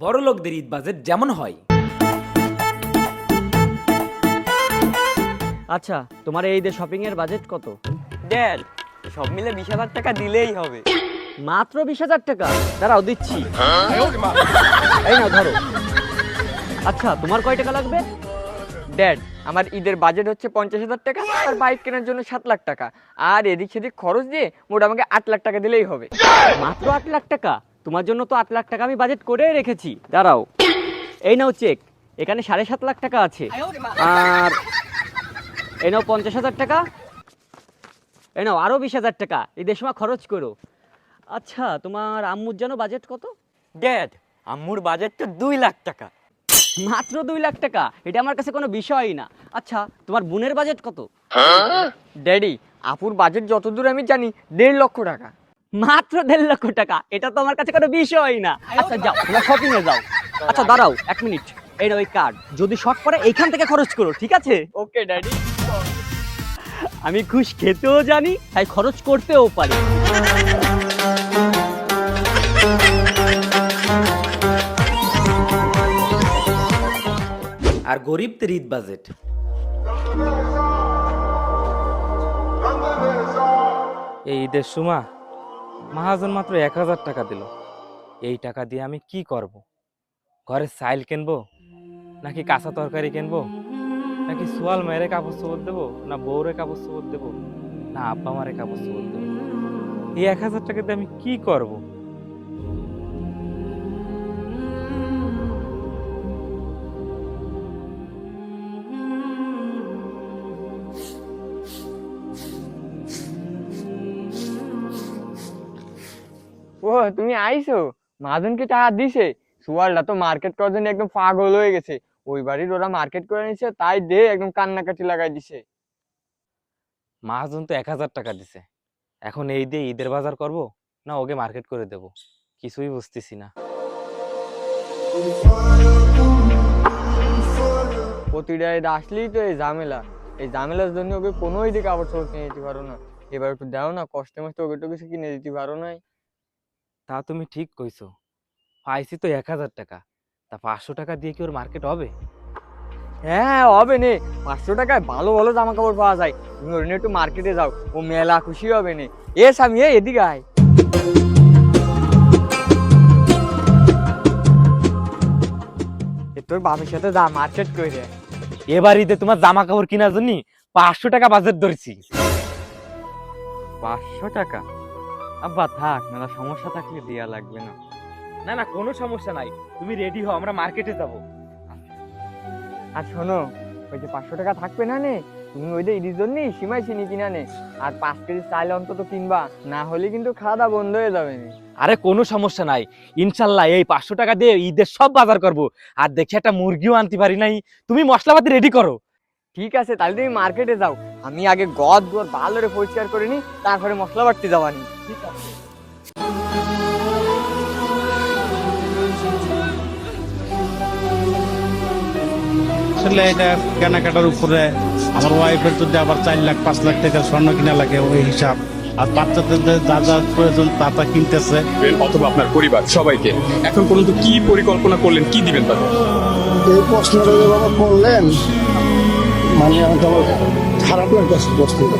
বড় লোকদের ঈদ বাজেট যেমন হয়। আচ্ছা, তোমার এই ঈদের শপিং এর বাজেট কত? ড্যাড, সব মিলে 20,000 টাকা দিলেই হবে। মাত্র 20,000 টাকা? দাঁড়াও দিচ্ছি। এই নাও ধরো। আচ্ছা, তোমার কয় টাকা লাগবে? ড্যাড, আমার ঈদের বাজেট হচ্ছে 50,000 টাকা আর বাইক কেনার জন্য 7 লাখ টাকা, আর এদিক সেদিক খরচ দিয়ে মোট আমাকে 8 লাখ টাকা দিলেই হবে। মাত্র 8 লাখ টাকা? তোমার জন্য তো 8 লাখ টাকা আমি বাজেট করে রেখেছি। দাঁড়াও, এই নাও চেক, এখানে 7.5 লাখ টাকা আছে। আর এই নাও 50,000 টাকা, এই নাও আরো 20,000 টাকা, ঈদের সময় খরচ করো। আচ্ছা, তোমার আম্মুর জন্য বাজেট কত? ড্যাড, আম্মুর বাজেট তো 2 লাখ টাকা। মাত্র 2 লাখ টাকা? এটা আমার কাছে কোনো বিষয়ই না। আচ্ছা, তোমার বোনের বাজেট কত? ড্যাডি, আপুর বাজেট যতদূর আমি জানি 1.5 লক্ষ টাকা। মাত্র 1.5 লক্ষ টাকা? এটা তো আমার কাছে কোনো বিষয়ই না। আচ্ছা যাও, তোমরা শপিং এ যাও। আচ্ছা দাঁড়াও 1 মিনিট, এই নাও এই কার্ড, যদি শর্ট পড়ে এইখান থেকে খরচ করো, ঠিক আছে? ওকে ড্যাডি। আমি খুশ খেতেও জানি, তাই খরচ করতেও পারি। আর গরিবদের ঈদ বাজেট। এই ঈদের সময় মহাজন মাত্র 1,000 টাকা দিল। এই টাকা দিয়ে আমি কি করব? ঘরে চাইল কিনবো, নাকি কাঁচা তরকারি কিনবো, নাকি সোয়াল মেয়েরে কাপড় চোপড় দেবো, না বউরে কাপড় চোপড় দেবো, না আব্বা মারে কাপড় চোপড় দেবো? এই 1,000 টাকা দিয়ে আমি কি করব? ও তুমি আইছো? মহাজনকে টাকা দিছে? সুয়ালটা তো মার্কেট করার জন্য একদম পাগল হয়ে গেছে। ওই বাড়ির ওরা মার্কেট করে নিছে, তাই দে একদম কান্নাকাটি লাগাই দিছে। মহাজন তো 1,000 টাকা দিছে, এখন এই দিয়ে ঈদের বাজার করব না ওকে মার্কেট করে দেব, কিছুই বুঝতেছি না। প্রতিটা ঈদ আসলেই তো এই ঝামেলা। এই ঝামেলার জন্য ওকে কোনো ঈদে কাপড় চোপড় কিনে দিতে পারো না। এবার একটু দাও না, কষ্টে মষ্টে ওকে তো কিছু কিনে দিতে পারো নাই। তা তুমি ঠিক কইছো, পাইছি তো 1,000 টাকা, তা 500 টাকা দিয়ে কি ওর মার্কেট হবে? হ্যাঁ হবে নে, 500 টাকায় ভালো ভালো জামা কাপড় পাওয়া যায়। তুমি ওর নিয়ে একটু মার্কেটে যাও, ও মেলা খুশি হবে নে। এ স্বামী, এদিকে আয়। তোর বাপের সাথে যা মার্কেট করে। এবার ঈদে তোমার জামা কাপড় কেনার জন্য 500 টাকা বাজেট ধরেছি। 500 টাকা? আব্বা থাক, মেলা সমস্যা থাকলে দেয়া লাগবে না। না না, কোনো সমস্যা নাই, তুমি রেডি হও, আমরা মার্কেটে যাব। আর শোনো, ওই যে 500 টাকা থাকবে না নে, তুমি ওই যে ঈদের জন্য সীমাই চিনি কিনা নে, আর 5 কেজি চাইলে অন্তত কিনবা, না হলে কিন্তু খাওয়া দাওয়া বন্ধ হয়ে যাবে নে। আরে কোনো সমস্যা নাই, ইনশাল্লাহ এই 500 টাকা দিয়ে ঈদের সব বাজার করব। আর দেখি একটা মুরগিও আনতে পারি নাই, তুমি মশলাপাতি রেডি করো। ঠিক আছে, তাহলে তুমি মার্কেটে যাও, আমি আগে গদ গদ ভালো করে পরিষ্কার করে নি, তারপরে মশলা বাটতে যাবানি। ঠিক আছে। আসলে এটা কেনাকাটার উপরে আমার ওয়াইফের যদি আবার 4 লাখ 5 লাখ টাকার স্বর্ণ কিনা লাগে ওই হিসাব, আর বাচ্চাদের যা যা প্রয়োজন তা তা কিনতেছে, অথবা আপনার পরিবার সবাইকে এখন পর্যন্ত কি পরিকল্পনা করলেন, কি দিবেন তাদের? এই প্রশ্নটা যে বাবা করলেন, মানে আমার খারাপ লাগতেছে প্রশ্নটা।